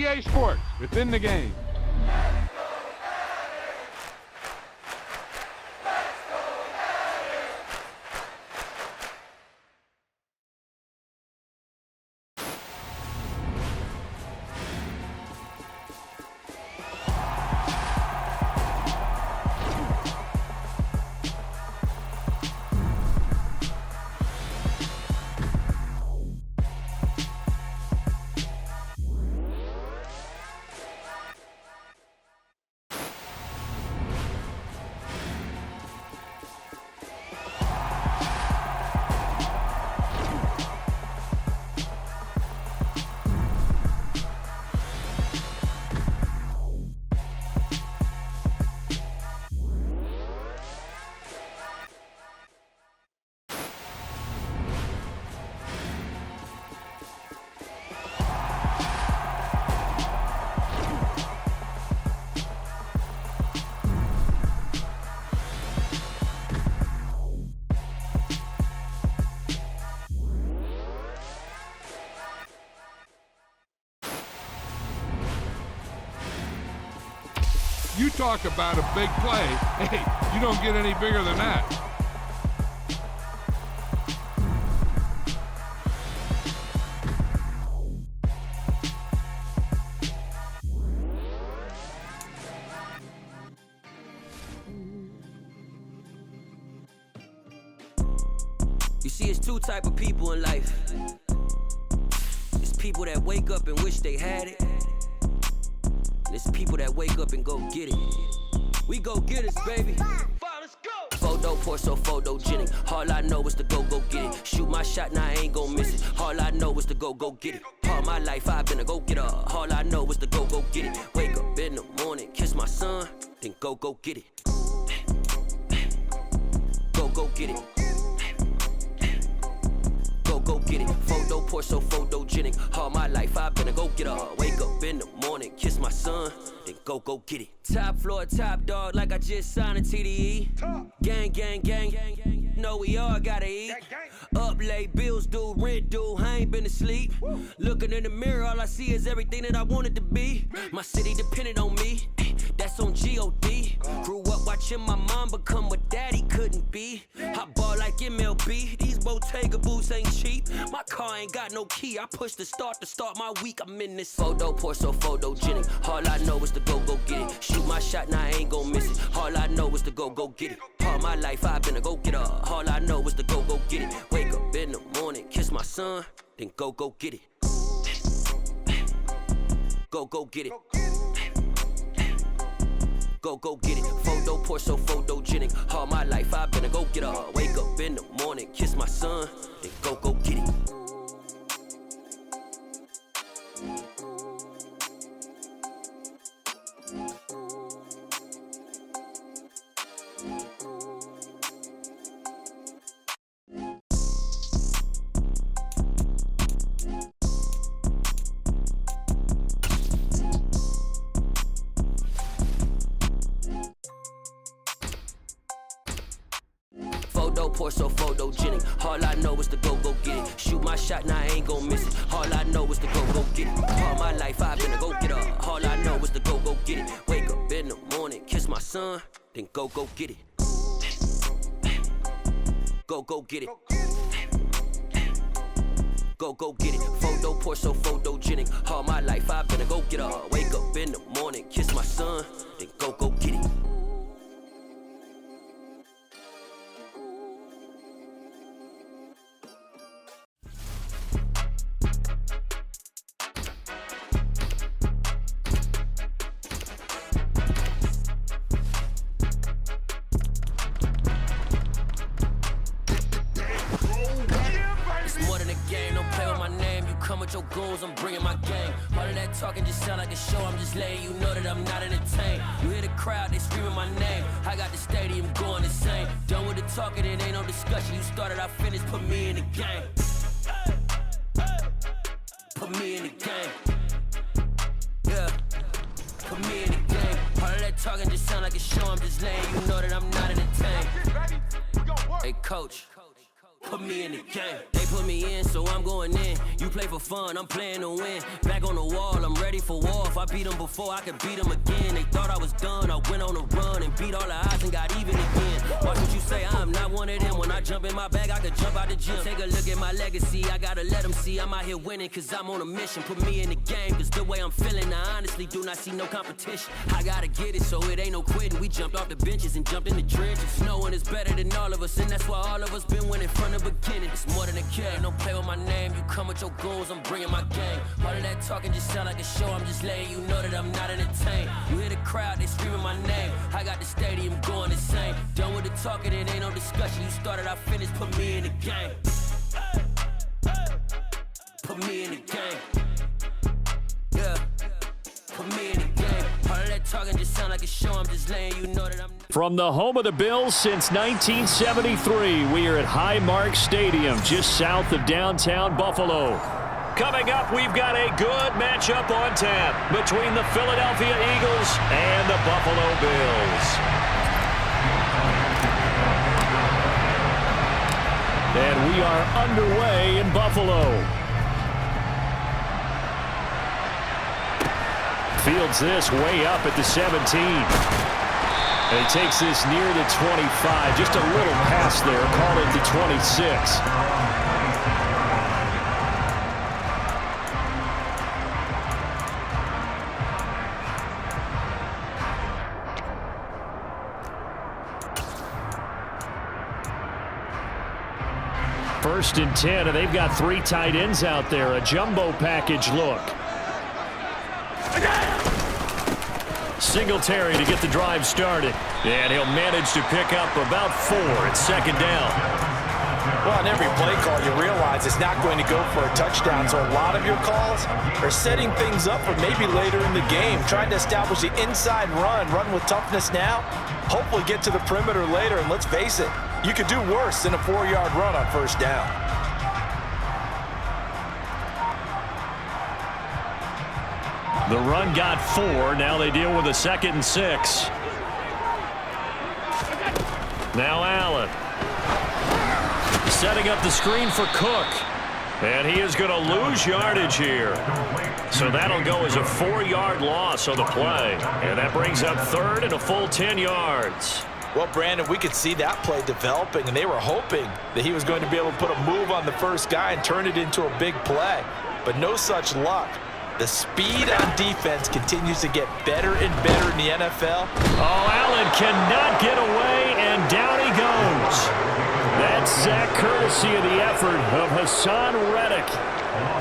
EA Sports. It's in the game. You talk about a big play. Hey, you don't get any bigger than that. You see, it's two type of people in life. It's people that wake up and wish they had it. It's people that wake up and go get it. We go get it, baby. Let's go. Photo poor, so photogenic. All I know is to go get it. Shoot my shot, now I ain't gon' miss it. All I know is to go get it. All my life I've been a go-getter. All I know is to go get it. Wake up in the morning, kiss my son, then go get it. Go get it. Go get it. Photo poor, so photogenic. All my life I've been a go-getter. Wake up in the morning, kiss my son, then go get it. Top floor, top dog, like I just signed a TDE. Gang. Know we all gotta eat. Up late, bills due, rent due, I ain't been asleep. Looking in the mirror, all I see is everything that I wanted to be. My city depended on me, that's on G.O.D. Grew up watching my mom become what daddy couldn't be. I ball like MLB, these Bottega boots ain't cheap. My car ain't got no key, I push the start to start my week. I'm in this photo poor, so photogenic. All I know is to go get it. Shoot my shot, now I ain't gon' miss it. All I know is to go get it. All my life I've been a go-getter. All I know is to go get it. Wake up in the morning, kiss my son, then go get it. Go get it. Go get it. Photo poor, so photogenic. All my life I've been a go-getter. Wake up in the morning, kiss my son, then go get it. Photo poor, so photogenic. All I know is to go get it. Shoot my shot, now I ain't gon' miss it. All I know is to go get it. All my life I've been a go-getter. All I know is to go get it. Wake up in the morning, kiss my son, then go get it. Go get it. Go get it. Photo poor, so photogenic. All my life I've been a go-getter. Wake up in the morning, kiss my son, then go get it. With your goons, I'm bringing my gang. All of that talking just sound like a show. I'm just letting you know that I'm not entertained. You hear the crowd, they screaming my name. I got the stadium going insane. Done with the talking, it ain't no discussion. You started, I finished, put me in the game. Put me in the game. Yeah, put me in the game. All of that talking just sound like a show. I'm just letting you know that I'm not entertained. Hey coach, put me in the game. They put me in, so I'm going in. You play for fun, I'm playing to win. Back on the wall, I'm ready for war. If I beat them before, I could beat them again. They thought I was done, I went on a run and beat all the odds and got even again. Watch what you say, I'm not one of them. When I jump in my bag, I could jump out the gym. Take a look at my legacy, I gotta let them see I'm out here winning, cause I'm on a mission. Put me in the game, cause the way I'm feeling, I honestly do not see no competition. I gotta get it, so it ain't no quitting. We jumped off the benches and jumped in the trenches. No one is better than all of us, and that's why all of us been winning from the beginning. It's more than a game, don't play with my name. You come with your goons, I'm bringing my game. All of that talking just sound like a show, I'm just letting you know that I'm not entertained. You hear the crowd, they screaming my name. I got the stadium going insane. Done with the talking, it ain't no discussion. You started, I finished, put me in the game. Put me in the game. Yeah, put me in the game. All of that talking just sound like a show, I'm just letting you know that I'm... From the home of the Bills since 1973, we are at Highmark Stadium, just south of downtown Buffalo. Coming up, we've got a good matchup on tap between the Philadelphia Eagles and the Buffalo Bills. And we are underway in Buffalo. Fields this way up at the 17. And he takes this near the 25. Just a little pass there, called it the 26. First and 10, and they've got 3 tight ends out there. A jumbo package look. Singletary to get the drive started. And he'll manage to pick up about 4 at second down. Well, on every play call, you realize it's not going to go for a touchdown. So a lot of your calls are setting things up for maybe later in the game, trying to establish the inside run with toughness now, hopefully get to the perimeter later. And let's face it, you could do worse than a 4-yard run on first down. The run got 4. Now they deal with a 2nd and 6. Now Allen. Setting up the screen for Cook. And he is going to lose yardage here. So that'll go as a 4-yard loss on the play. And that brings up 3rd and a full 10 yards. Well, Brandon, we could see that play developing, and they were hoping that he was going to be able to put a move on the first guy and turn it into a big play. But no such luck. The speed on defense continues to get better and better in the NFL. Oh, Allen cannot get away, and down he goes. That's Zach courtesy of the effort of Hassan Reddick.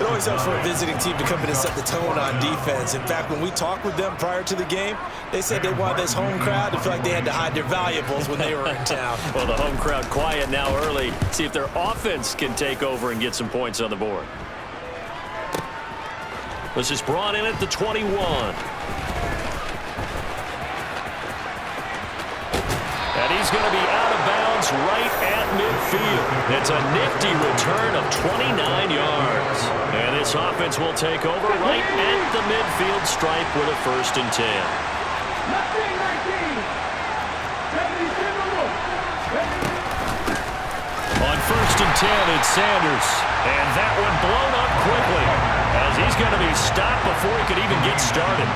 It always helps for a visiting team to come in and set the tone on defense. In fact, when we talked with them prior to the game, they said they wanted this home crowd to feel like they had to hide their valuables when they were in town. Well, the home crowd quiet now early. See if their offense can take over and get some points on the board. This is brought in at the 21. And he's going to be out of bounds right at midfield. It's a nifty return of 29 yards. And this offense will take over right at the midfield stripe with a 1st and 10. On 1st and 10, it's Sanders. And that one blown up quickly, as he's going to be stopped before he could even get started.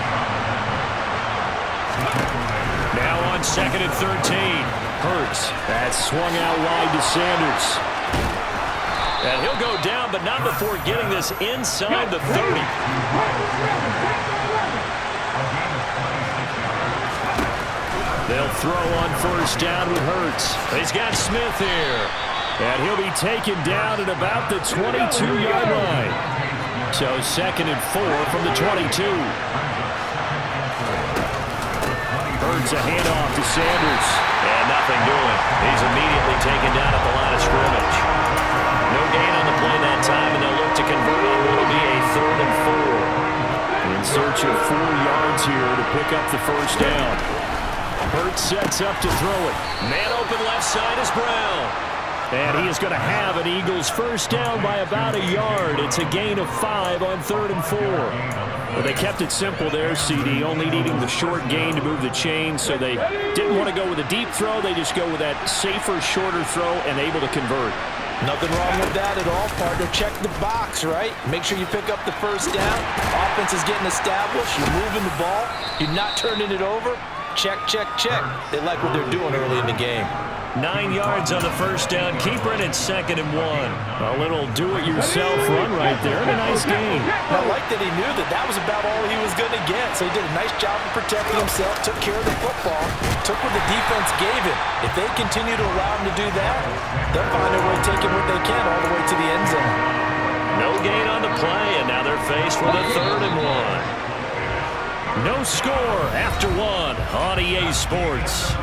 Now on 2nd and 13. Hurts. That's swung out wide to Sanders. And he'll go down, but not before getting this inside the 30. They'll throw on 1st down with Hurts. He's got Smith here. And he'll be taken down at about the 22-yard line. So 2nd and 4 from the 22. Hurts a handoff to Sanders. And nothing doing. He's immediately taken down at the line of scrimmage. No gain on the play that time, and they'll look to convert on what will be a 3rd and 4. In search of 4 yards here to pick up the 1st down. Hurts sets up to throw it. Man open left side is Brown. And he is going to have an Eagles 1st down by about a yard. It's a gain of 5 on 3rd and 4. Well, they kept it simple there, CD, only needing the short gain to move the chain, so they didn't want to go with a deep throw. They just go with that safer, shorter throw and able to convert. Nothing wrong with that at all, partner. Check the box, right? Make sure you pick up the first down. Offense is getting established. You're moving the ball. You're not turning it over. Check, check, check. They like what they're doing early in the game. 9 yards on the first down. Keeper, and it's 2nd and 1. A little do-it-yourself run right there, and a nice gain. I like that he knew that that was about all he was going to get, so he did a nice job of protecting himself, took care of the football, took what the defense gave him. If they continue to allow him to do that, they'll find a way taking what they can all the way to the end zone. No gain on the play, and now they're faced with a 3rd and 1. No score after 1 on EA Sports.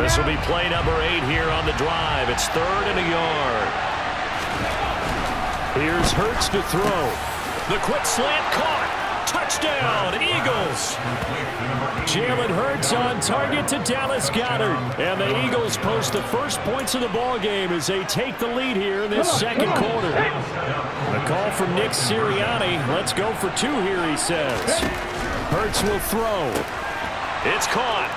This will be play number 8 here on the drive. It's 3rd and a yard. Here's Hurts to throw. The quick slant caught. Touchdown, Eagles. Jalen Hurts on target to Dallas Goedert. And the Eagles post the first points of the ball game as they take the lead here in this second quarter. A call from Nick Sirianni. Let's go for 2 here, he says. Hurts will throw. It's caught.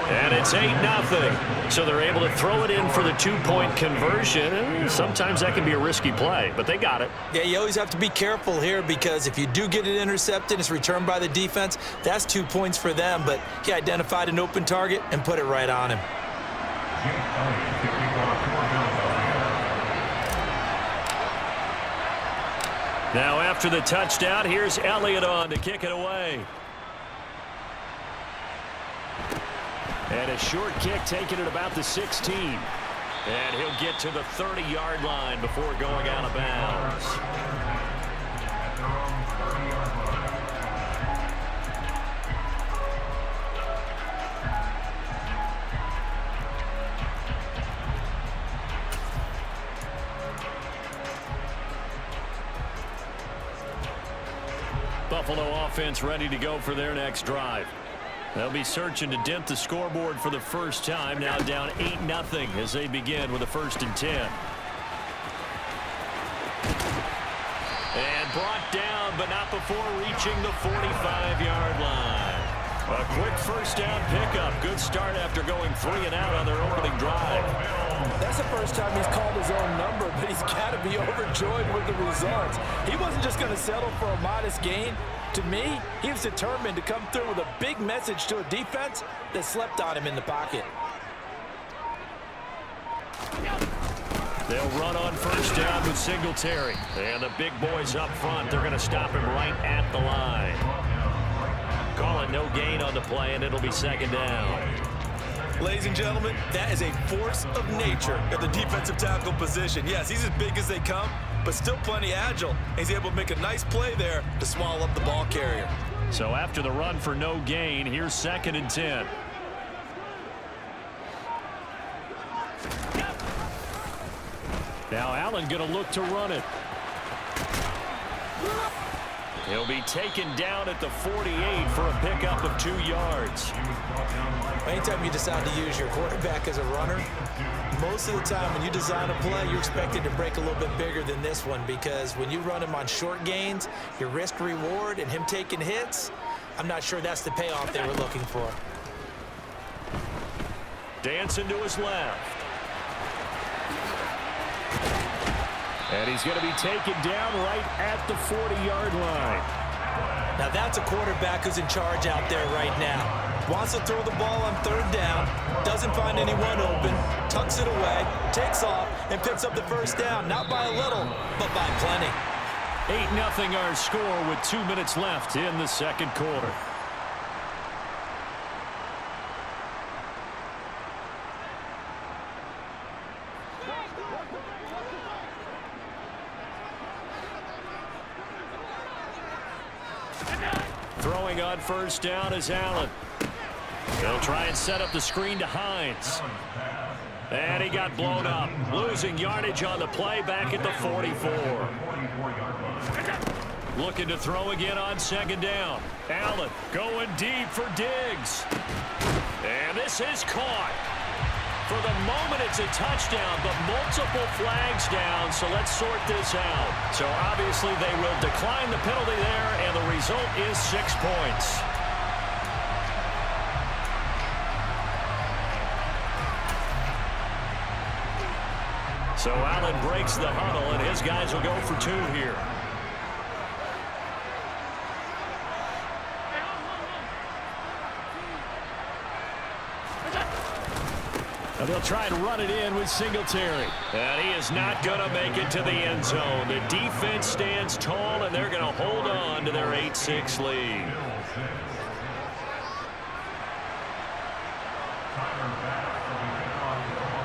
And it's 8-0. So they're able to throw it in for the 2-point conversion. Sometimes that can be a risky play, but they got it. Yeah, you always have to be careful here because if you do get it intercepted, it's returned by the defense. That's 2 points for them, but he identified an open target and put it right on him. Now after the touchdown, here's Elliott on to kick it away. And a short kick taken at about the 16. And he'll get to the 30-yard line before going out of bounds. Buffalo offense ready to go for their next drive. They'll be searching to dent the scoreboard for the first time. Now down 8-0 as they begin with a 1st and 10. And brought down, but not before reaching the 45-yard line. A quick first down pickup. Good start after going 3 and out on their opening drive. That's the first time he's called his own number, but he's got to be overjoyed with the results. He wasn't just going to settle for a modest gain. To me, he was determined to come through with a big message to a defense that slept on him in the pocket. They'll run on first down with Singletary. And the big boys up front, they're going to stop him right at the line. Call it no gain on the play, and it'll be 2nd down. Ladies and gentlemen, that is a force of nature at the defensive tackle position. Yes, he's as big as they come, but still plenty agile. He's able to make a nice play there to swallow up the ball carrier. So after the run for no gain, here's 2nd and 10. Now Allen going to look to run it. He'll be taken down at the 48 for a pickup of 2 yards. Anytime you decide to use your quarterback as a runner, most of the time when you design a play, you're expected to break a little bit bigger than this one because when you run him on short gains, your risk-reward and him taking hits, I'm not sure that's the payoff they were looking for. Dancing to his left. And he's going to be taken down right at the 40-yard line. Now that's a quarterback who's in charge out there right now. Wants to throw the ball on 3rd down, doesn't find anyone open, tucks it away, takes off, and picks up the first down. Not by a little, but by plenty. 8-0 our score with 2 minutes left in the second quarter. Throwing on first down is Allen. They'll try and set up the screen to Hines. And he got blown up. Losing yardage on the play back at the 44. Looking to throw again on 2nd down. Allen going deep for Diggs. And this is caught. For the moment, it's a touchdown, but multiple flags down, so let's sort this out. So obviously they will decline the penalty there, and the result is 6 points. So Allen breaks the huddle, and his guys will go for 2 here. And they'll try and run it in with Singletary. And he is not going to make it to the end zone. The defense stands tall, and they're going to hold on to their 8-6 lead.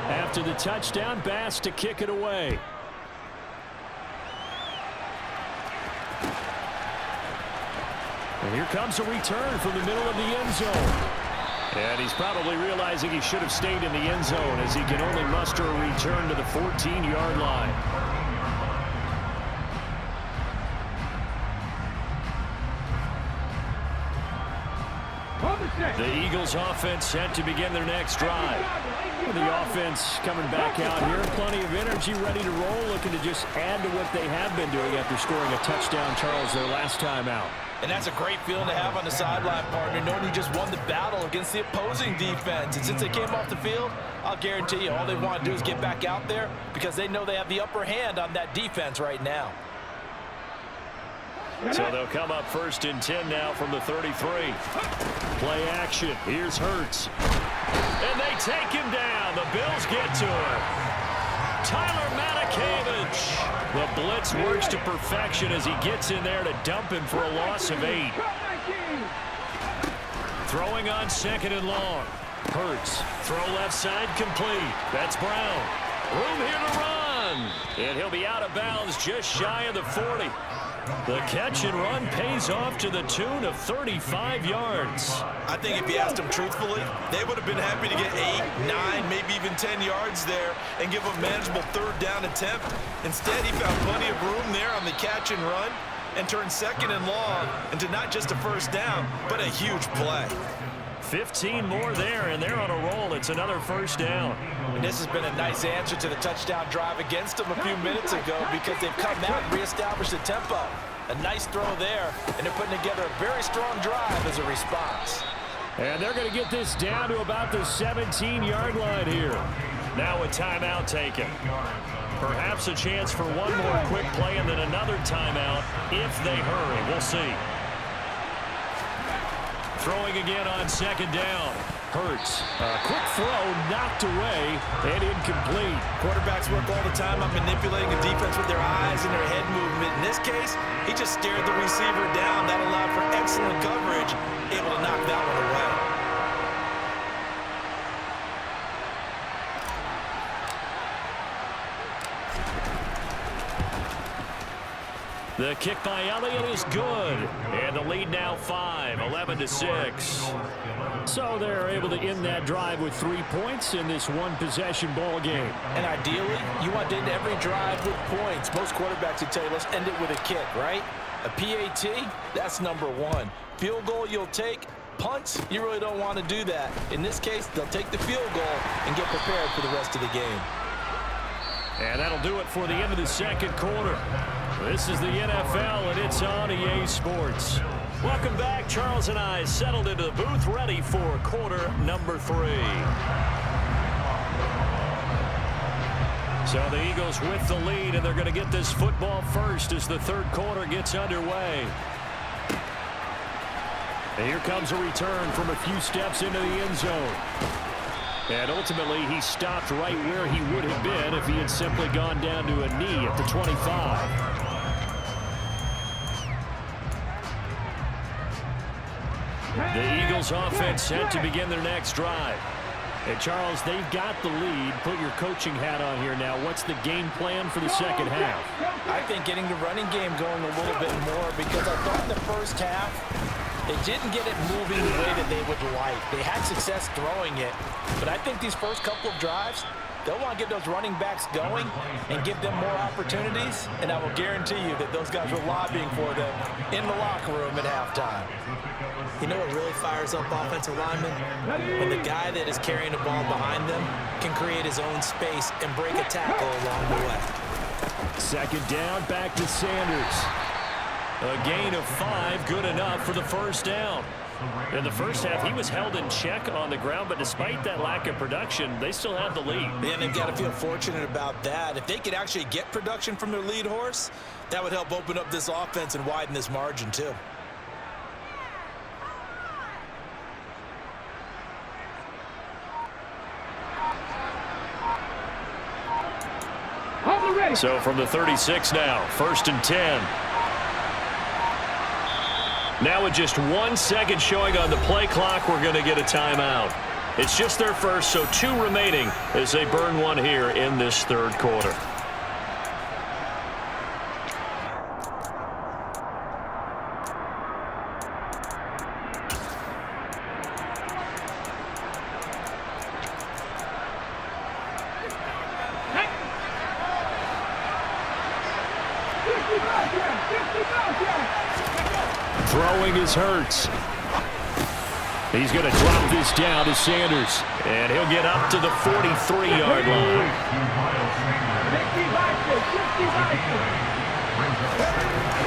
After the touchdown, Bass to kick it away. And here comes a return from the middle of the end zone. And he's probably realizing he should have stayed in the end zone as he can only muster a return to the 14-yard line. The Eagles offense set to begin their next drive. The offense coming back out here. Plenty of energy, ready to roll, looking to just add to what they have been doing after scoring a touchdown, Charles, their last time out. And that's a great feeling to have on the sideline, partner, knowing you just won the battle against the opposing defense. And since they came off the field, I'll guarantee you all they want to do is get back out there because they know they have the upper hand on that defense right now. So they'll come up 1st and 10 now from the 33. Play action. Here's Hurts. And they take him down. The Bills get to him. Tyler Matakevich. The blitz works to perfection as he gets in there to dump him for a loss of 8. Throwing on 2nd and long. Hurts. Throw left side complete. That's Brown. Room here to run. And he'll be out of bounds just shy of the 40. The catch and run pays off to the tune of 35 yards. I think if you asked them truthfully, they would have been happy to get 8, 9, maybe even 10 yards there and give a manageable 3rd down attempt. Instead, he found plenty of room there on the catch and run and turned 2nd and long into not just a 1st down, but a huge play. 15 more there, and they're on a roll. It's another 1st down. And this has been a nice answer to the touchdown drive against them a few minutes ago because they've come out and reestablished the tempo. A nice throw there, and they're putting together a very strong drive as a response. And they're going to get this down to about the 17-yard line here. Now a timeout taken. Perhaps a chance for one more quick play and then another timeout if they hurry. We'll see. Throwing again on 2nd down. Hurts. A quick throw knocked away and incomplete. Quarterbacks work all the time on manipulating a defense with their eyes and their head movement. In this case, he just stared the receiver down. That allowed for excellent coverage, able to knock that one away. The kick by Elliott is good. And the lead now 5, 11-6. So they're able to end that drive with 3 points in this one-possession ball game. And ideally, you want to end every drive with points. Most quarterbacks would tell you, let's end it with a kick, right? A PAT, that's number 1. Field goal you'll take. Punts, you really don't want to do that. In this case, they'll take the field goal and get prepared for the rest of the game. And that'll do it for the end of the 2nd quarter. This is the NFL, and it's on EA Sports. Welcome back. Charles and I settled into the booth, ready for quarter number 3. So the Eagles with the lead, and they're going to get this football first as the 3rd quarter gets underway. And here comes a return from a few steps into the end zone. And ultimately, he stopped right where he would have been if he had simply gone down to a knee at the 25. The Eagles offense set to begin their next drive. And Charles, they've got the lead. Put your coaching hat on here now. What's the game plan for the 2nd half? I think getting the running game going a little bit more because I thought in the 1st half, they didn't get it moving the way that they would like. They had success throwing it, but I think these first couple of drives, They'll want to get those running backs going and give them more opportunities, and I will guarantee you that those guys were lobbying for them in the locker room at halftime. You know what really fires up offensive linemen? When the guy that is carrying the ball behind them can create his own space and break a tackle along the way. Second down, back to Sanders. A gain of 5, good enough for the first down. In the first half, he was held in check on the ground, but despite that lack of production, they still had the lead. And they've got to feel fortunate about that. If they could actually get production from their lead horse, that would help open up this offense and widen this margin too. So from the 36 now, 1st and 10. Now with just 1 second showing on the play clock, we're going to get a timeout. It's just their first, so 2 remaining as they burn one here in this third quarter. Throwing is Hurts. He's going to drop this down to Sanders. And he'll get up to the 43-yard line.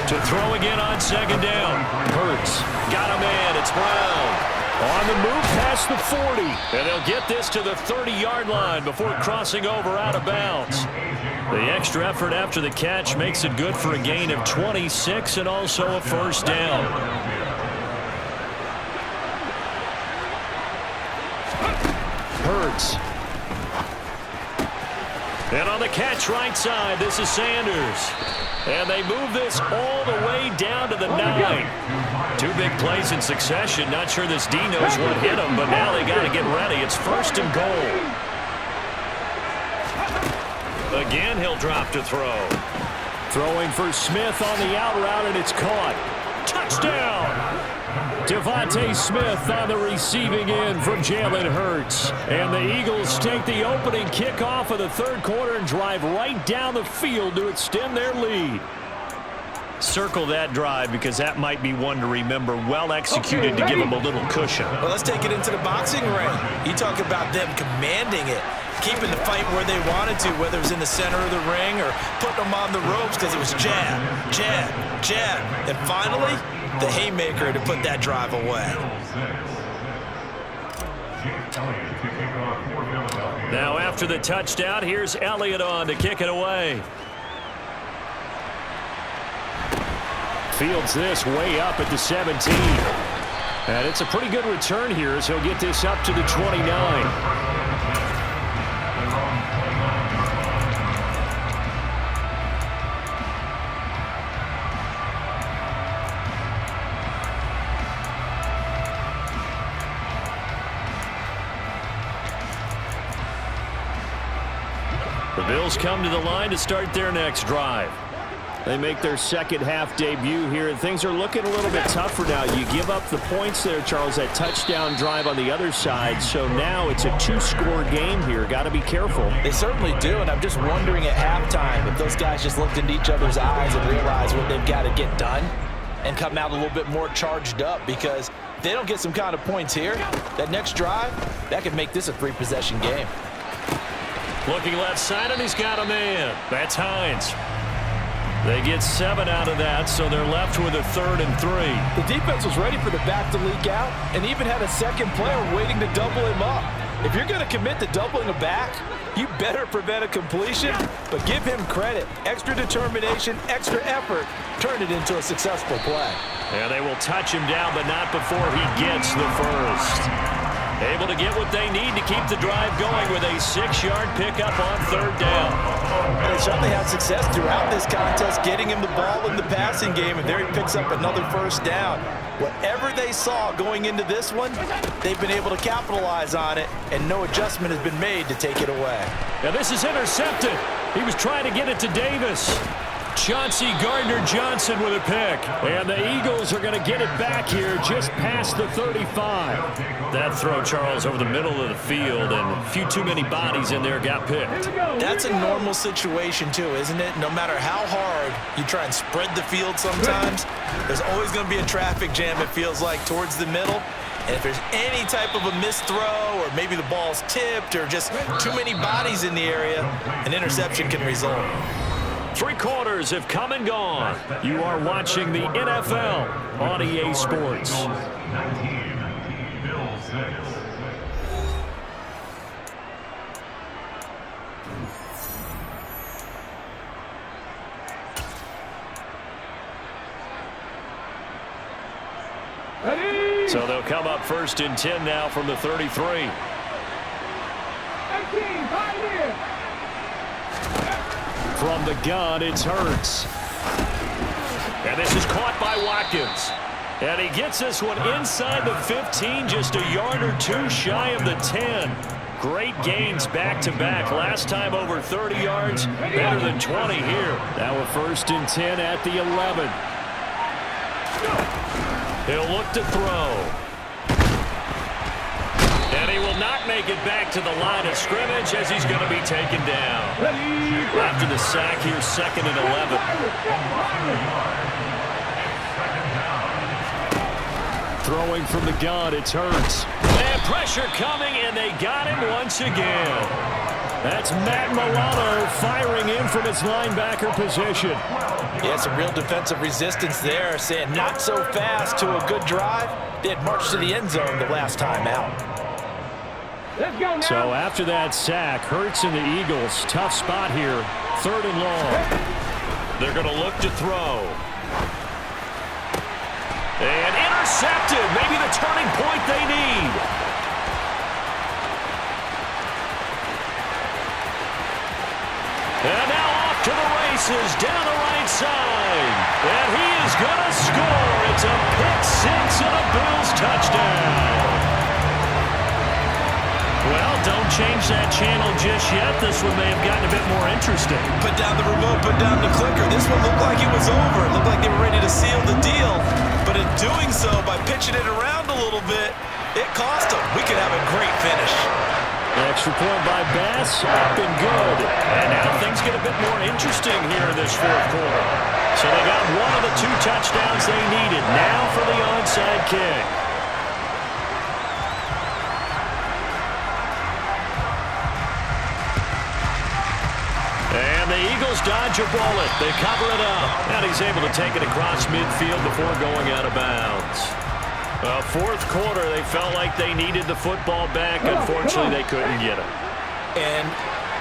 To throw again on second down. Hurts got a man. It's Brown. On the move past the 40. And they'll get this to the 30-yard line before crossing over out of bounds. The extra effort after the catch makes it good for a gain of 26 and also a first down. Hurts. And on the catch right side, this is Sanders. And they move this all the way down to the 9. 2 big plays in succession. Not sure this D knows what hit him, but now they got to get ready. It's 1st and goal. Again, he'll drop to throw. Throwing for Smith on the out route, and it's caught. Touchdown! Devontae Smith on the receiving end from Jalen Hurts. And the Eagles take the opening kickoff of the third quarter and drive right down the field to extend their lead. Circle that drive because that might be one to remember. Well executed to give them a little cushion. Well, let's take it into the boxing ring. You talk about them commanding it, keeping the fight where they wanted to, whether it was in the center of the ring or putting them on the ropes because it was jab, jab, jab. And finally, the haymaker to put that drive away. Now after the touchdown, here's Elliott on to kick it away. Fields this way up at the 17. And it's a pretty good return here as he'll get this up to the 29. The Bills come to the line to start their next drive. They make their second half debut here, and things are looking a little bit tougher now. You give up the points there, Charles, that touchdown drive on the other side. So now it's a 2-score game here. Got to be careful. They certainly do, and I'm just wondering at halftime if those guys just looked into each other's eyes and realized what they've got to get done and come out a little bit more charged up, because if they don't get some kind of points here, that next drive, that could make this a 3-possession game. Looking left side, and he's got a man. That's Hines. They get 7 out of that, so they're left with a 3rd and 3. The defense was ready for the back to leak out and even had a second player waiting to double him up. If you're going to commit to doubling a back, you better prevent a completion, but give him credit. Extra determination, extra effort, turn it into a successful play. And they will touch him down, but not before he gets the first. Able to get what they need to keep the drive going with a 6-yard pickup on 3rd down. And they certainly had success throughout this contest, getting him the ball in the passing game, and there he picks up another 1st down. Whatever they saw going into this one, they've been able to capitalize on it, and no adjustment has been made to take it away. Now this is intercepted. He was trying to get it to Davis. Chauncey Gardner-Johnson with a pick. And the Eagles are going to get it back here just past the 35. That throw, Charles, over the middle of the field, and a few too many bodies in there got picked. That's a normal situation, too, isn't it? No matter how hard you try and spread the field sometimes, there's always going to be a traffic jam, it feels like, towards the middle. And if there's any type of a missed throw or maybe the ball's tipped or just too many bodies in the area, an interception can result. 3 quarters have come and gone. You are watching the NFL on EA Sports. So they'll come up 1st and 10 now from the 33. From the gun, it's Hurts. And this is caught by Watkins. And he gets this one inside the 15, just a yard or two shy of the 10. Great gains back-to-back. Last time over 30 yards, better than 20 here. Now a 1st and 10 at the 11. He'll look to throw. And he will not make it back to the line of scrimmage as he's going to be taken down. After the sack here, 2nd and 11. Throwing from the gun, it's Hurts. And pressure coming, and they got him once again. That's Matt Milano firing in from his linebacker position. Yeah, some real defensive resistance there, saying not so fast to a good drive. They had marched to the end zone the last time out. So after that sack, Hurts and the Eagles, tough spot here, 3rd and long. They're going to look to throw. And intercepted, maybe the turning point they need. And now off to the races, down the right side. And he is going to score. It's a pick six and a Bills touchdown. Well, don't change that channel just yet. This one may have gotten a bit more interesting. Put down the remote, put down the clicker. This one looked like it was over. It looked like they were ready to seal the deal. But in doing so, by pitching it around a little bit, it cost them. We could have a great finish. Extra point by Bass, up and good. And now things get a bit more interesting here in this 4th quarter. So they got one of the 2 touchdowns they needed. Now for the onside kick. And the Eagles dodge a bullet. They cover it up. And he's able to take it across midfield before going out of bounds. 4th quarter, they felt like they needed the football back. Unfortunately, they couldn't get it. And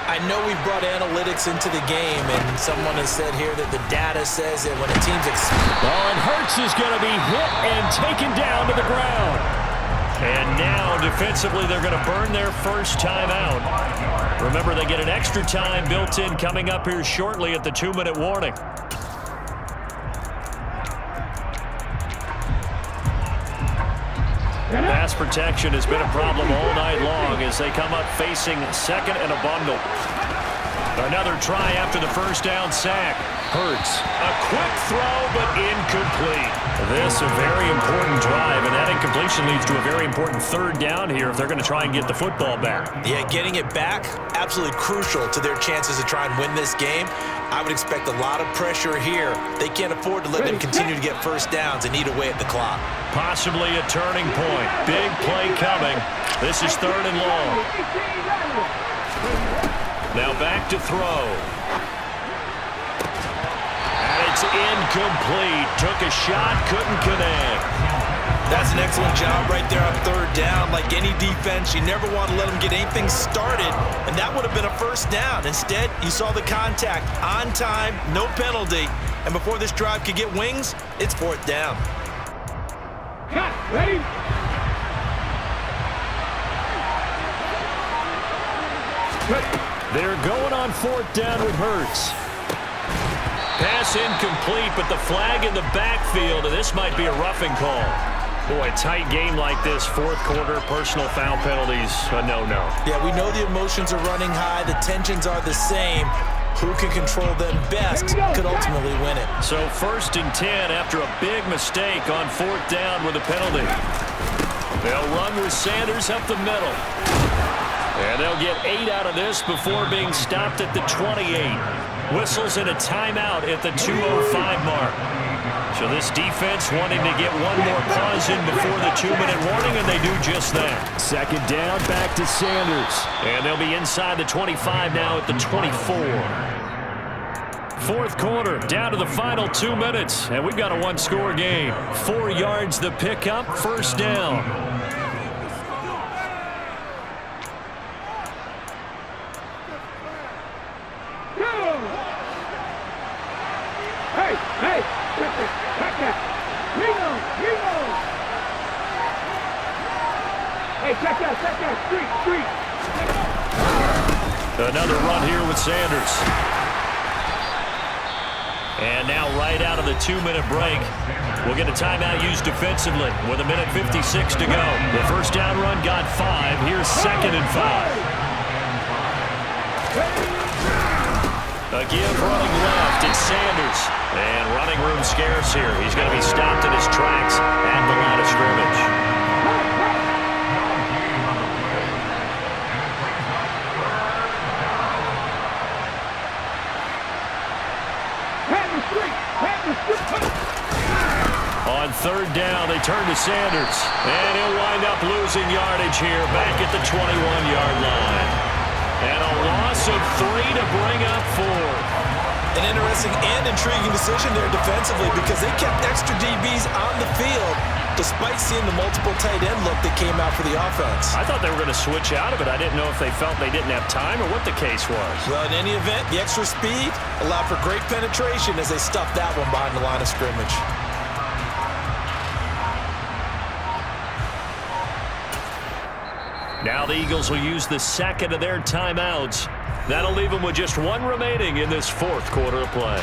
I know we brought analytics into the game, and someone has said here that the data says that when a team's... and Hurts is going to be hit and taken down to the ground. And now, defensively, they're going to burn their first time out. Remember, they get an extra time built in coming up here shortly at the 2-minute warning. Pass protection has been a problem all night long as they come up facing 2nd and a bundle. Another try after the first down sack. Hurts. A quick throw, but incomplete. This a very important drive, and that incompletion leads to a very important 3rd down here if they're going to try and get the football back. Yeah, getting it back, absolutely crucial to their chances to try and win this game. I would expect a lot of pressure here. They can't afford to let them continue to get first downs and eat away at the clock. Possibly a turning point. Big play coming. This is 3rd and long. Now back to throw. And it's incomplete. Took a shot, couldn't connect. That's an excellent job right there on 3rd down. Like any defense, you never want to let them get anything started, and that would have been a first down. Instead, you saw the contact on time, no penalty, and before this drive could get wings, it's 4th down. Cut, ready? They're going on 4th down with Hurts. Pass incomplete, but the flag in the backfield, and this might be a roughing call. Boy, a tight game like this, 4th quarter, personal foul penalties, a no-no. Yeah, we know the emotions are running high, the tensions are the same, Who can control them best could ultimately win it. So 1st and 10 after a big mistake on 4th down with a penalty. They'll run with Sanders up the middle. And they'll get 8 out of this before being stopped at the 28. Whistles and a timeout at the 2:05 mark. So this defense wanting to get one more pause in before the 2-minute warning, and they do just that. 2nd down, back to Sanders. And they'll be inside the 25 now at the 24. 4th quarter, down to the final 2 minutes, and we've got a 1-score game. 4 yards the pickup, 1st down. Another run here with Sanders. And now right out of the 2-minute break, we'll get a timeout used defensively with 1:56 to go. The 1st down run got 5. Here's 2nd and 5. A give running left. It's Sanders. And running room scarce here. He's going to be stopped in his tracks at the line of scrimmage. On 3rd down, they turn to Sanders. And he'll wind up losing yardage here back at the 21-yard line. And a loss of 3 to bring up 4. An interesting and intriguing decision there defensively because they kept extra DBs on the field despite seeing the multiple tight end look that came out for the offense. I thought they were going to switch out of it. I didn't know if they felt they didn't have time or what the case was. Well, in any event, the extra speed allowed for great penetration as they stuffed that one behind the line of scrimmage. Now the Eagles will use the 2nd of their timeouts. That'll leave them with just 1 remaining in this 4th quarter of play.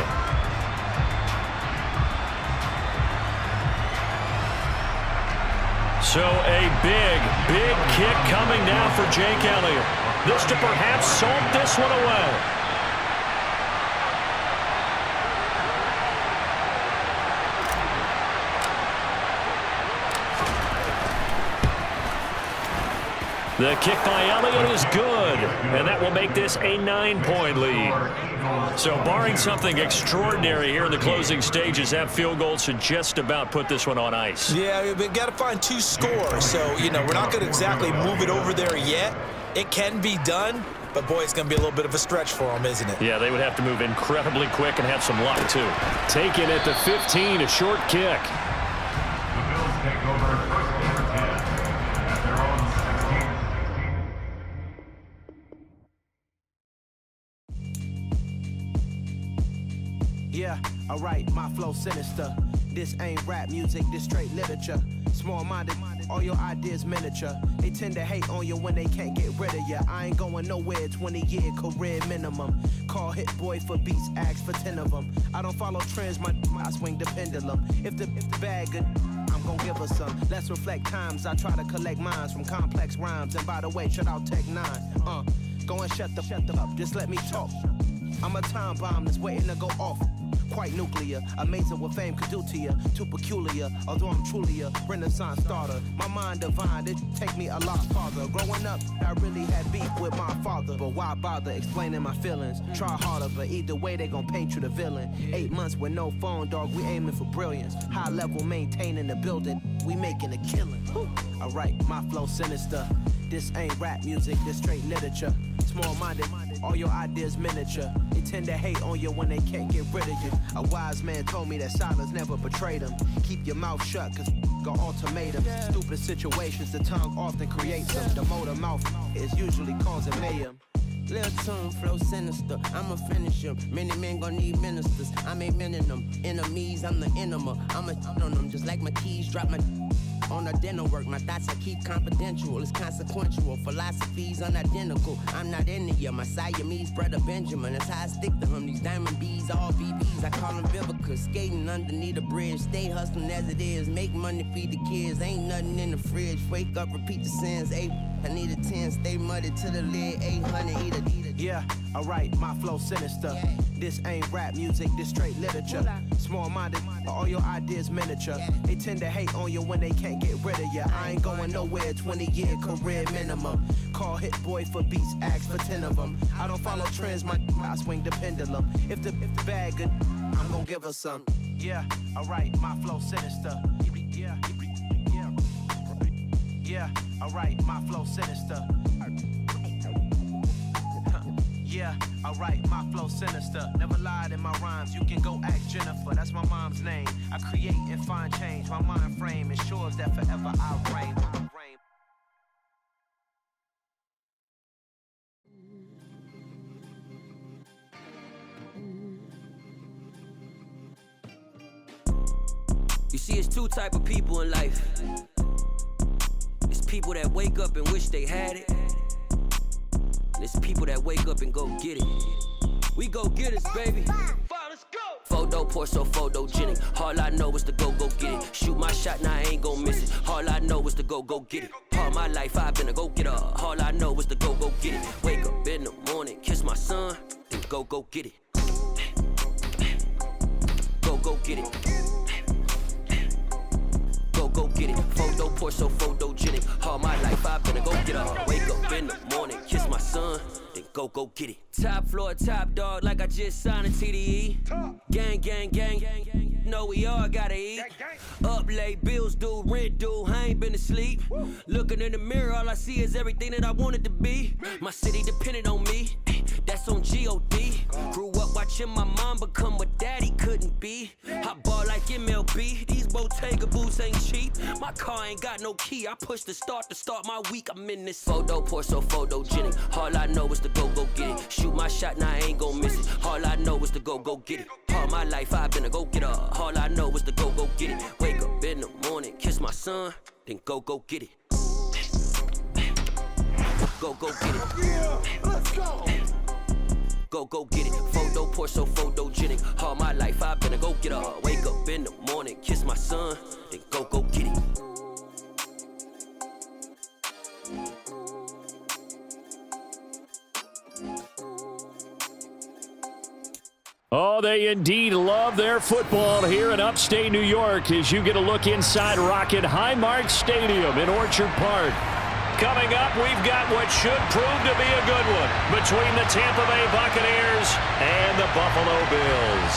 So a big kick coming now for Jake Elliott. This to perhaps salt this one away. The kick by Elliott is good, and that will make this a 9-point lead. So barring something extraordinary here in the closing stages, that field goal should just about put this one on ice. Yeah, we've got to find 2 scores. So, we're not going to exactly move it over there yet. It can be done, but boy, it's going to be a little bit of a stretch for them, isn't it? Yeah, they would have to move incredibly quick and have some luck, too. Taken at the 15, a short kick. The Bills take over first and 10 at their own 16. Yeah, alright, my flow sinister. This ain't rap music, this straight literature. Small-minded, all your ideas miniature. They tend to hate on you when they can't get rid of you. I ain't going nowhere, 20-year career minimum. Call Hit Boy for beats, ask for 10 of them. I don't follow trends, I swing the pendulum. If the bag good, I'm gon' give her some. Let's reflect times, I try to collect minds from complex rhymes. And by the way, shut out Tech 9. Go and shut the up, just let me talk. I'm a time bomb that's waiting to go off. Quite nuclear, amazing what fame could do to you. Too peculiar, although I'm truly a Renaissance starter. My mind divine, it take me a lot farther. Growing up, I really had beef with my father. But why bother explaining my feelings? Try harder, but either way they gon' paint you the villain. 8 months with no phone, dog, we aiming for brilliance. High level maintaining the building, we making a killing. Alright, my flow sinister. This ain't rap music, this straight literature. Small-minded, all your ideas miniature. They tend to hate on you when they can't get rid of you. A wise man told me that silence never betrayed him. Keep your mouth shut, cause got ultimatum. Stupid situations, the tongue often creates them. The motor mouth is usually causing mayhem. Lil' tune, flow sinister, I'ma finish him. Many men gon' need ministers, I ain't mending them. Enemies, I'm the enema, I'ma on them. Just like my keys, drop my on the dinner work. My thoughts I keep confidential, it's consequential. Philosophies unidentical, I'm not into you. My Siamese brother Benjamin, that's how I stick to him. These diamond bees, all BBs, I call them biblical. Cause skating underneath a bridge, stay hustling as it is. Make money, feed the kids, ain't nothing in the fridge. Wake up, repeat the sins. I need a 10, stay muddy to the lid. 800, eat it. Yeah, alright, my flow sinister. This ain't rap music, this straight literature. Small-minded, all your ideas miniature. They tend to hate on you when they can't get rid of you. I ain't going nowhere, 20-year career minimum. Call Hit Boy for beats, ask for 10 of them. I don't follow trends, I swing the pendulum. If the bag good, I'm gonna give her some. Yeah, alright, my flow sinister. Yeah, alright, my flow sinister. Yeah, alright, my flow sinister. Never lied in my rhymes, you can go ask Jennifer. That's my mom's name. I create and find change. My mind frame ensures that forever I reign. You see, it's two type of people in life. It's people that wake up and wish they had it. And it's people that wake up and go get it. We go get it, baby. Let's go. Photo poor, so photogenic. All I know is to go get it. Shoot my shot, now I ain't gon' miss it. All I know is to go get it. All my life I've been a go-getter. All I know is to go get it. Wake up in the morning, kiss my son, then go get it. Go get it. Go get it. Photo poor, so photogenic. All my life I've been a go-getter. Wake up in the morning, kiss my son, then go get it. Top floor, top dog, like I just signed a TDE. Gang. Know we all gotta eat. Up late, bills due, rent due, I ain't been asleep. Looking in the mirror, all I see is everything that I wanted to be. My city depended on me, that's on G.O.D. Grew up watching my mom become what daddy couldn't be. I ball like MLB, these Bottega boots ain't cheap. My car ain't got no key, I push the start to start my week. I'm in this photo poor, so photogenic. All I know is to go get it. Shoot my shot, now I ain't gon' miss it. All I know is to go get it. All my life I've been a go-getter. All I know is to go get it. Wake up in the morning, kiss my son, then go get it. Go get it. Yeah, let's go. Go get it. Photo poor, so photogenic. All my life I've been a go-getter. Wake up in the morning, kiss my son, then go get it. Oh, they indeed love their football here in upstate New York as you get a look inside Rocket Highmark Stadium in Orchard Park. Coming up, we've got what should prove to be a good one between the Tampa Bay Buccaneers and the Buffalo Bills.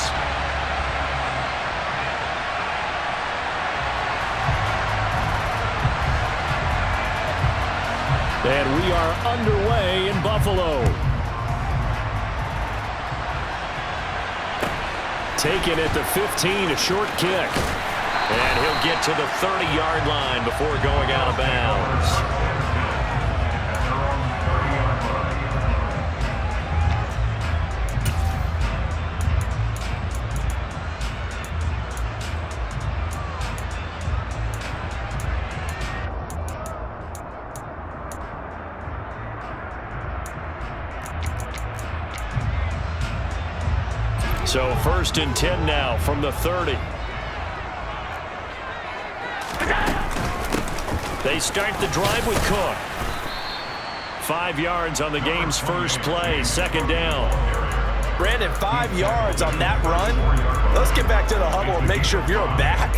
And we are underway in Buffalo. Taken at the 15, a short kick. And he'll get to the 30-yard line before going out of bounds. So 1st and 10 now from the 30. They start the drive with Cook. 5 yards on the game's first play, 2nd down. Brandon, 5 yards on that run. Let's get back to the huddle and make sure if you're a back,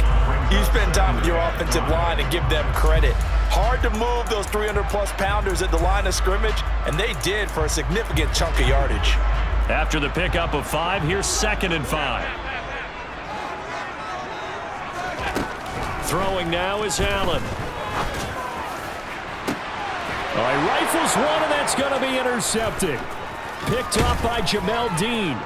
you spend time with your offensive line and give them credit. Hard to move those 300-plus pounders at the line of scrimmage, and they did for a significant chunk of yardage. After the pickup of 5, here's 2nd and 5. Throwing now is Allen. He rifles one, and that's going to be intercepted. Picked off by Jamel Dean.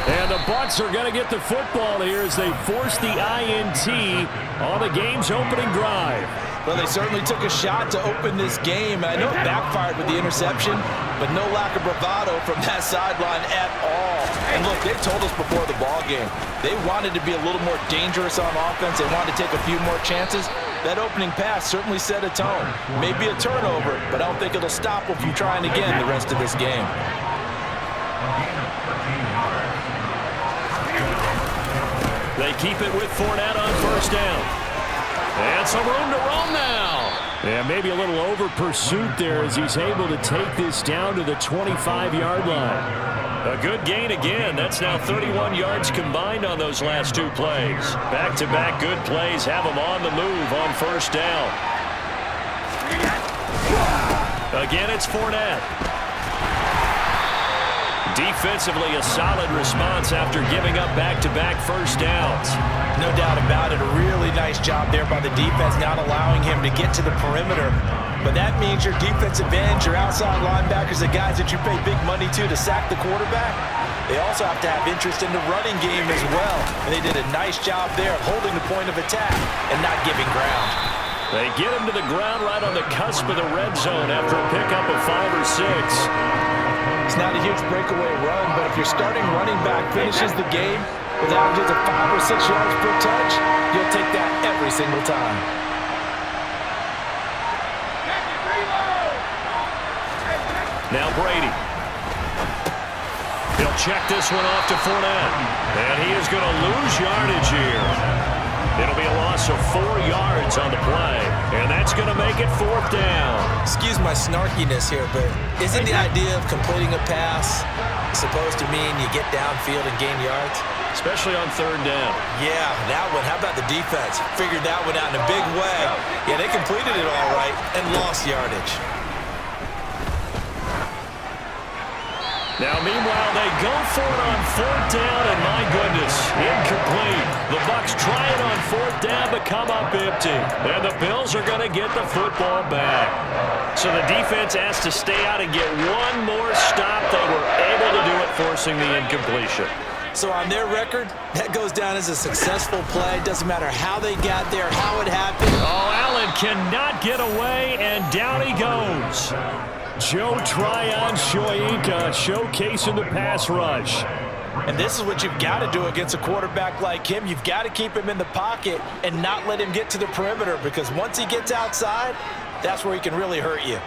And the Bucs are going to get the football here as they force the INT on the game's opening drive. Well, they certainly took a shot to open this game. I know it backfired with the interception, but no lack of bravado from that sideline at all. And look, they told us before the ball game, they wanted to be a little more dangerous on offense. They wanted to take a few more chances. That opening pass certainly set a tone. Maybe a turnover, but I don't think it'll stop them from trying again the rest of this game. They keep it with Fournette on first down. And some room to roam now. Yeah, maybe a little over pursuit there as he's able to take this down to the 25-yard line. A good gain again. That's now 31 yards combined on those last two plays. Back-to-back good plays have them on the move on first down. Again, it's Fournette. Defensively, a solid response after giving up back-to-back first downs. No doubt about it. A really nice job there by the defense, not allowing him to get to the perimeter. But that means your defensive ends, your outside linebackers, the guys that you pay big money to sack the quarterback, they also have to have interest in the running game as well. And they did a nice job there of holding the point of attack and not giving ground. They get him to the ground right on the cusp of the red zone after a pickup of 5 or 6. It's not a huge breakaway run, but if your starting running back finishes the game with averages of 5 or 6 yards per touch, you'll take that every single time. Now Brady. He'll check this one off to Fournette. And he is going to lose yardage here. It'll be a loss of 4 yards on the play. And that's going to make it 4th down. Excuse my snarkiness here, but isn't the idea of completing a pass supposed to mean you get downfield and gain yards? Especially on 3rd down. Yeah, that one. How about the defense? Figured that one out in a big way. Yeah, they completed it all right and lost yardage. Now, meanwhile, they go for it on 4th down, and my goodness, incomplete. The Bucs try it on 4th down, but come up empty. And the Bills are going to get the football back. So the defense has to stay out and get one more stop. They were able to do it, forcing the incompletion. So on their record, that goes down as a successful play. Doesn't matter how they got there, how it happened. Oh, Allen cannot get away, and down he goes. Joe Tryon-Shoyinka showcasing the pass rush. And this is what you've got to do against a quarterback like him. You've got to keep him in the pocket and not let him get to the perimeter, because once he gets outside, that's where he can really hurt you.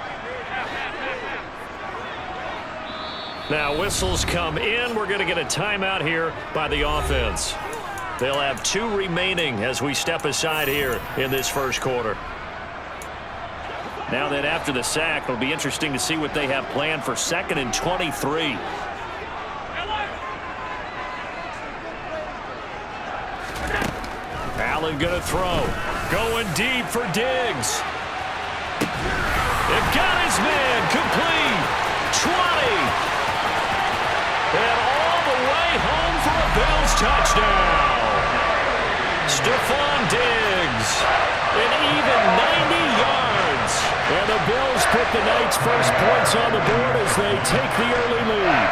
Now whistles come in. We're going to get a timeout here by the offense. They'll have 2 remaining as we step aside here in this first quarter. Now then, after the sack, it'll be interesting to see what they have planned for 2nd and 23. Allen going to throw. Going deep for Diggs. It got his man. Complete. 20. And all the way home for a Bills touchdown. Stephon Diggs. An even 90 yards. And the Bills put the night's first points on the board as they take the early lead.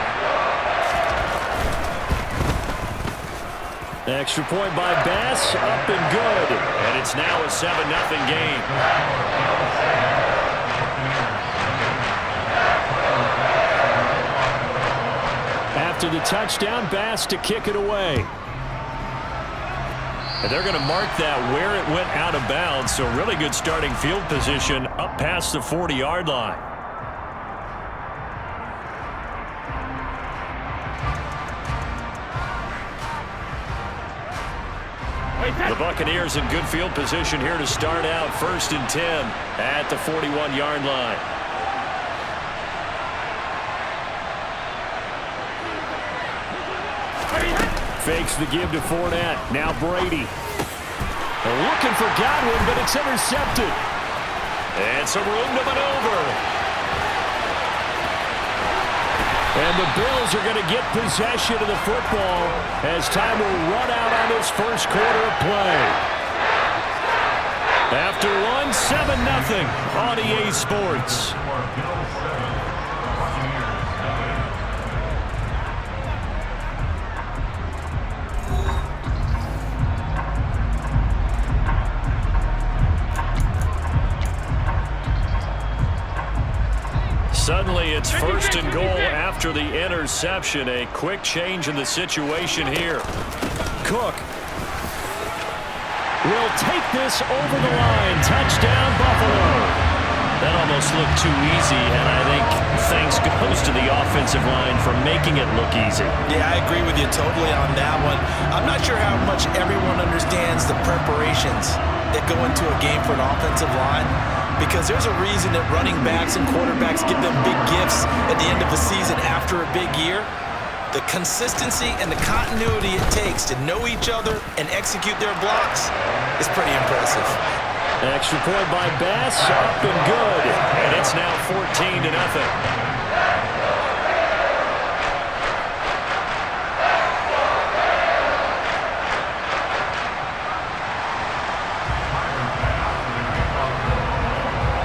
Extra point by Bass, up and good. And it's now a 7-0 game. After the touchdown, Bass to kick it away. And they're going to mark that where it went out of bounds, so really good starting field position up past the 40-yard line. The Buccaneers in good field position here to start out 1st and 10 at the 41-yard line. Fakes the give to Fournette. Now Brady. They're looking for Godwin, but it's intercepted. And some room to maneuver. And the Bills are going to get possession of the football as time will run out on this first quarter of play. After one, 7-0 on EA Sports. Suddenly, it's 1st and goal after the interception. A quick change in the situation here. Cook will take this over the line. Touchdown, Buffalo. That almost look too easy, and I think thanks goes to the offensive line for making it look easy. Yeah, I agree with you totally on that one. I'm not sure how much everyone understands the preparations that go into a game for an offensive line, because there's a reason that running backs and quarterbacks give them big gifts at the end of the season after a big year. The consistency and the continuity it takes to know each other and execute their blocks is pretty impressive. Extra point by Bass, up and good. And it's now 14-0.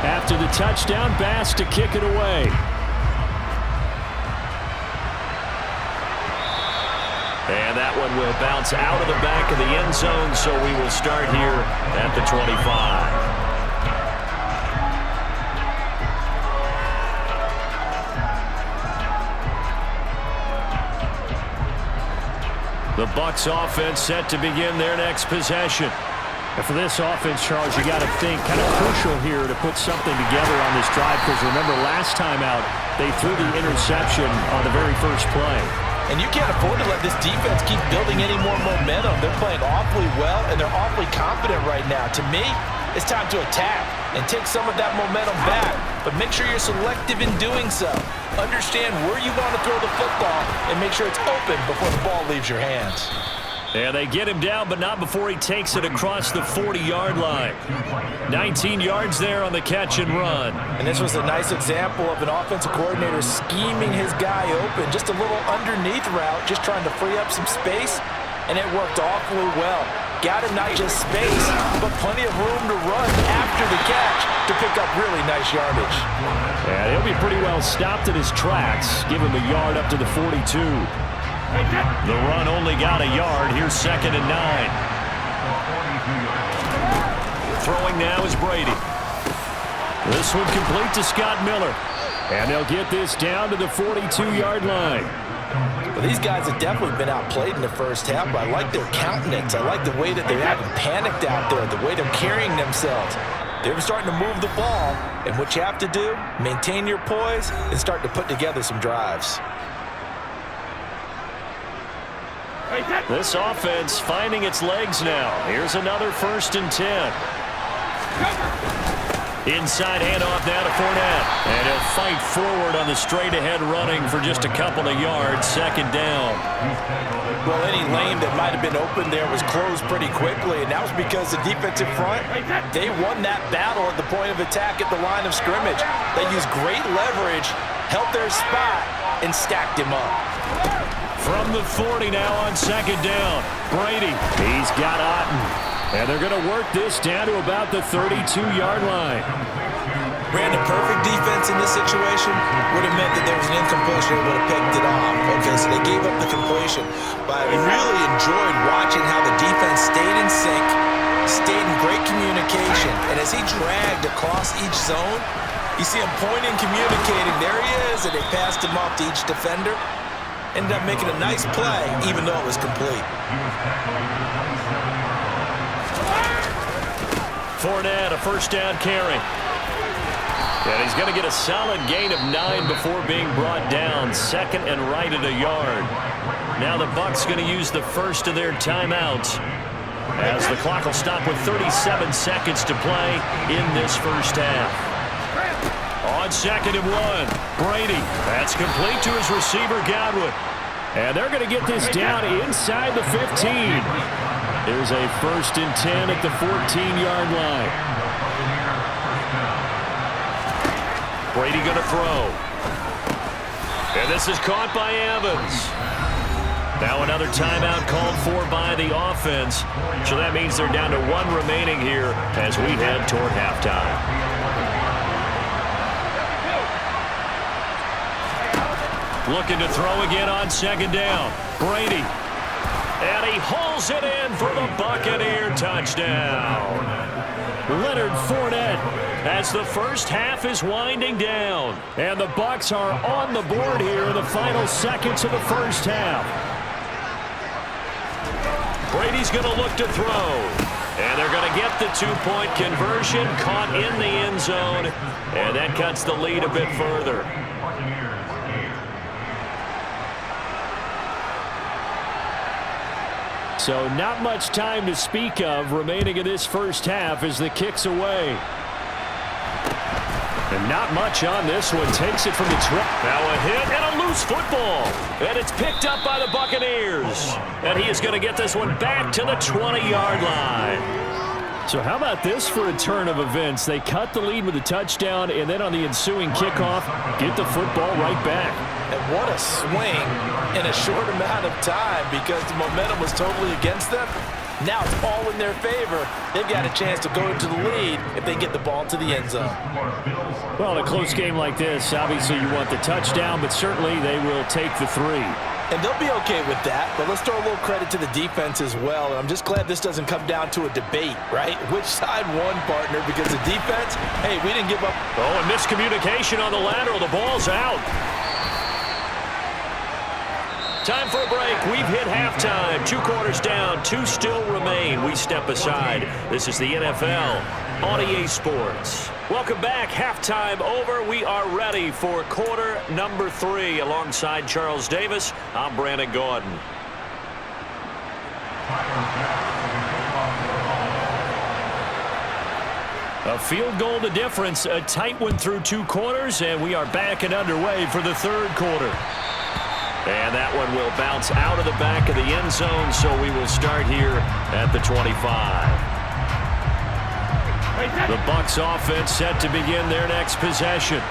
After the touchdown, Bass to kick it away. And that one will bounce out of the back of the end zone, so we will start here at the 25. The Bucs offense set to begin their next possession. And for this offense, Charles, you got to think kind of crucial here to put something together on this drive, because remember last time out, they threw the interception on the very first play. And you can't afford to let this defense keep building any more momentum. They're playing awfully well, and they're awfully confident right now. To me, it's time to attack and take some of that momentum back, but make sure you're selective in doing so. Understand where you want to throw the football and make sure it's open before the ball leaves your hands. And they get him down, but not before he takes it across the 40-yard line. 19 yards there on the catch and run. And this was a nice example of an offensive coordinator scheming his guy open. Just a little underneath route, just trying to free up some space, and it worked awfully well. Got him not just space, but plenty of room to run after the catch to pick up really nice yardage. And he'll be pretty well stopped in his tracks. Give him a yard up to the 42. The run only got a yard. Here's 2nd and 9. Throwing now is Brady. This one complete to Scott Miller. And they'll get this down to the 42-yard line. Well, these guys have definitely been outplayed in the first half, but I like their countenance. I like the way that they haven't panicked out there, the way they're carrying themselves. They're starting to move the ball, and what you have to do, maintain your poise and start to put together some drives. This offense finding its legs now. Here's another 1st and 10. Inside handoff now to Fournette. And he'll fight forward on the straight-ahead running for just a couple of yards. 2nd down. Well, any lane that might have been open there was closed pretty quickly, and that was because the defensive front, they won that battle at the point of attack at the line of scrimmage. They used great leverage, held their spot, and stacked him up. From the 40 now on 2nd down. Brady, he's got Otten. And they're going to work this down to about the 32-yard line. Brandon, perfect defense in this situation would have meant that there was an incompletion. They would have picked it off. Okay, so they gave up the completion. But I really enjoyed watching how the defense stayed in sync, stayed in great communication. And as he dragged across each zone, you see him pointing, communicating. There he is, and they passed him off to each defender. Ended up making a nice play, even though it was complete. Fournette, a 1st down carry. And he's going to get a solid gain of 9 before being brought down. 2nd and right at a yard. Now the Bucs going to use the first of their timeouts, as the clock will stop with 37 seconds to play in this first half. On 2nd and 1, Brady. That's complete to his receiver, Godwin. And they're going to get this down inside the 15. There's a 1st and 10 at the 14-yard line. Brady going to throw. And this is caught by Evans. Now another timeout called for by the offense. So that means they're down to 1 remaining here as we head toward halftime. Looking to throw again on 2nd down. Brady. And he hauls it in for the Buccaneer touchdown. Leonard Fournette as the first half is winding down. And the Bucs are on the board here in the final seconds of the first half. Brady's going to look to throw. And they're going to get the two-point conversion, caught in the end zone, and that cuts the lead a bit further. So not much time to speak of remaining in this first half as the kick's away. And not much on this one. Takes it from the 20. Now a hit and a loose football. And it's picked up by the Buccaneers. And he is going to get this one back to the 20-yard line. So how about this for a turn of events? They cut the lead with a touchdown, and then on the ensuing kickoff, get the football right back. And what a swing in a short amount of time because the momentum was totally against them. Now it's all in their favor. They've got a chance to go into the lead if they get the ball to the end zone. Well, in a close game like this, obviously you want the touchdown, but certainly they will take the 3. And they'll be okay with that, but let's throw a little credit to the defense as well. And I'm just glad this doesn't come down to a debate, right? Which side won, partner? Because the defense, hey, we didn't give up. Oh, and miscommunication on the lateral. The ball's out. Time for a break. We've hit halftime. 2 quarters down. 2 still remain. We step aside. This is the NFL on EA Sports. Welcome back. Halftime over. We are ready for quarter number 3. Alongside Charles Davis, I'm Brandon Gordon. A field goal the difference. A tight one through 2 quarters, and we are back and underway for the 3rd quarter. And that one will bounce out of the back of the end zone, so we will start here at the 25. The Bucs offense set to begin their next possession.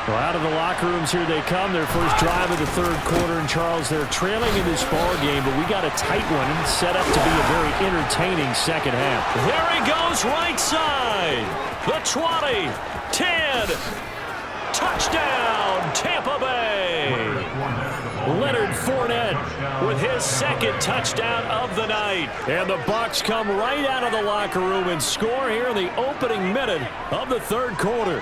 Well, out of the locker rooms here they come. Their first drive of the 3rd quarter. And Charles, they're trailing in this ball game, but we got a tight one set up to be a very entertaining second half. There he goes, right side. The 20, 10, touchdown, Tampa Bay. Leonard Fournette with his 2nd touchdown of the night. And the Bucs come right out of the locker room and score here in the opening minute of the 3rd quarter.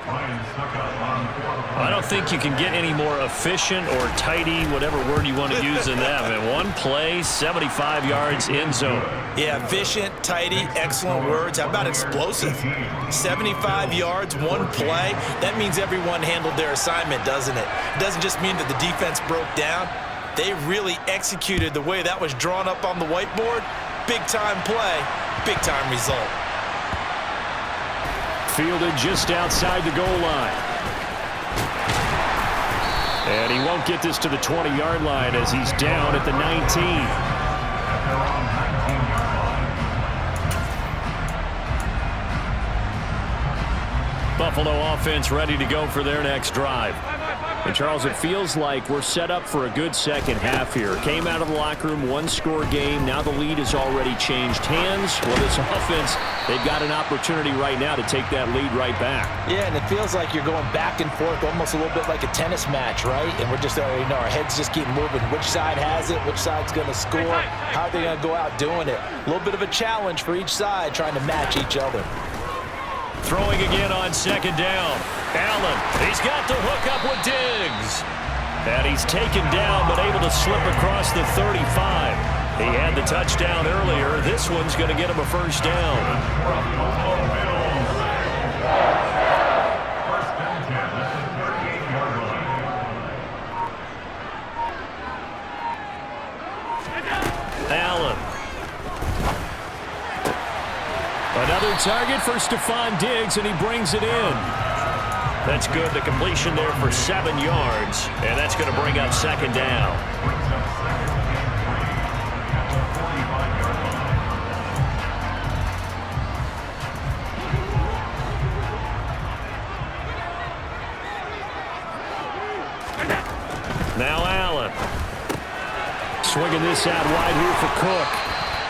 I don't think you can get any more efficient or tidy, whatever word you want to use in that. And 1 play, 75 yards, end zone. Yeah, efficient, tidy, excellent words. How about explosive? 75 yards, 1 play. That means everyone handled their assignment, doesn't it? It doesn't just mean that the defense broke down. They really executed the way that was drawn up on the whiteboard. Big-time play, big-time result. Fielded just outside the goal line. And he won't get this to the 20-yard line as he's down at the 19. Buffalo offense ready to go for their next drive. And Charles, it feels like we're set up for a good second half here. Came out of the locker room, 1-score game. Now the lead has already changed hands. Well, this offense, they've got an opportunity right now to take that lead right back. Yeah, and it feels like you're going back and forth almost a little bit like a tennis match, right? And we're just already know our heads just keep moving. Which side has it? Which side's going to score? How are they going to go out doing it? A little bit of a challenge for each side trying to match each other. Throwing again on 2nd down. Allen, he's got the hook up with Diggs. And he's taken down but able to slip across the 35. He had the touchdown earlier. This one's going to get him a first down. Allen. Another target for Stephon Diggs, and he brings it in. That's good. The completion there for 7 yards, and that's going to bring up 2nd down. Now Allen. Swinging this out wide here for Cook.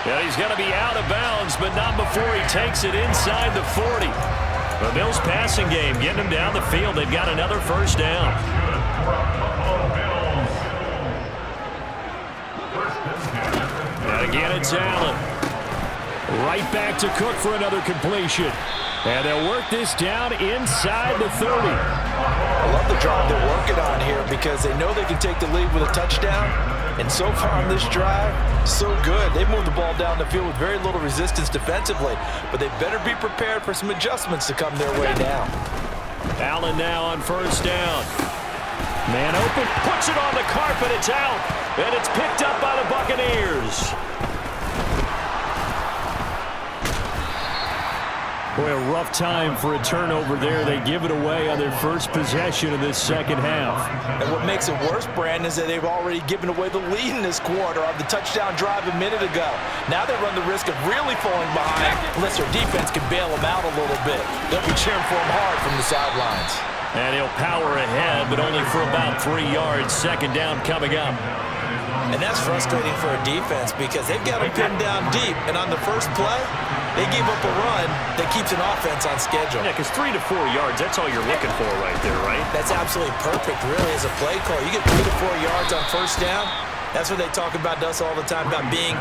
Yeah, he's going to be out of bounds, but not before he takes it inside the 40. The Bills passing game, getting him down the field. They've got another first down. And again, it's Allen. Right back to Cook for another completion. And they'll work this down inside the 30. I love the drive they're working on here because they know they can take the lead with a touchdown. And so far on this drive, so good. They moved the ball down the field with very little resistance defensively, but they better be prepared for some adjustments to come their way now. Allen now on first down. Man open, puts it on the carpet, it's out, and it's picked up by the Buccaneers. Boy, a rough time for a turnover there. They give it away on their first possession of this second half. And what makes it worse, Brandon, is that they've already given away the lead in this quarter on the touchdown drive a minute ago. Now they run the risk of really falling behind unless their defense can bail them out a little bit. They'll be cheering for them hard from the sidelines. And he'll power ahead, but only for about 3 yards. Second down coming up. And that's frustrating for a defense because they've got them pinned down deep. And on the first play, they give up a run that keeps an offense on schedule. Yeah, because 3 to 4 yards, that's all you're looking for right there, right? That's absolutely perfect, really, as a play call. You get 3 to 4 yards on first down. That's what they talk about to us all the time, about being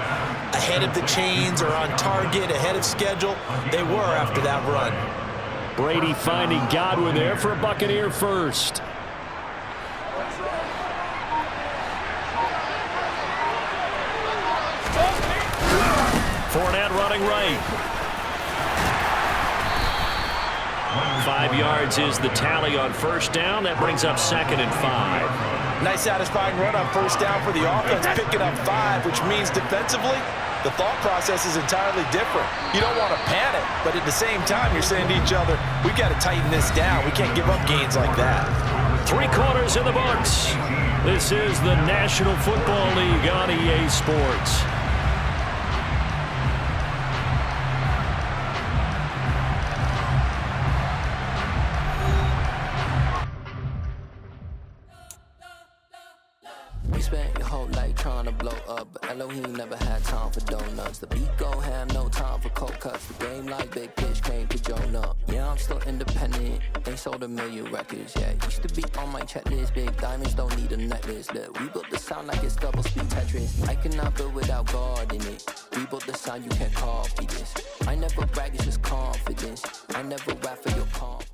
ahead of the chains or on target, ahead of schedule. They were after that run. Brady finding Godwin there for a Buccaneer first. Fournette running right. 5 yards is the tally on first down. That brings up 2nd and 5. Nice satisfying run on first down for the offense, picking up 5, which means defensively, the thought process is entirely different. You don't want to panic, but at the same time, you're saying to each other, we've got to tighten this down. We can't give up gains like that. 3 quarters in the books. This is the National Football League on EA Sports. Spent your whole life trying to blow up, but Elohim never had time for donuts. The beat gon' have no time for cold cuts. The game like Big Pitch came to Jonah. Yeah, I'm still independent. They sold 1 million records. Yeah, used to be on my checklist. Big diamonds don't need a necklace. Look, we built the sound like it's double speed Tetris. I cannot build without God in it. We built the sound, you can't copy this. I never brag, it's just confidence. I never rap for your confidence.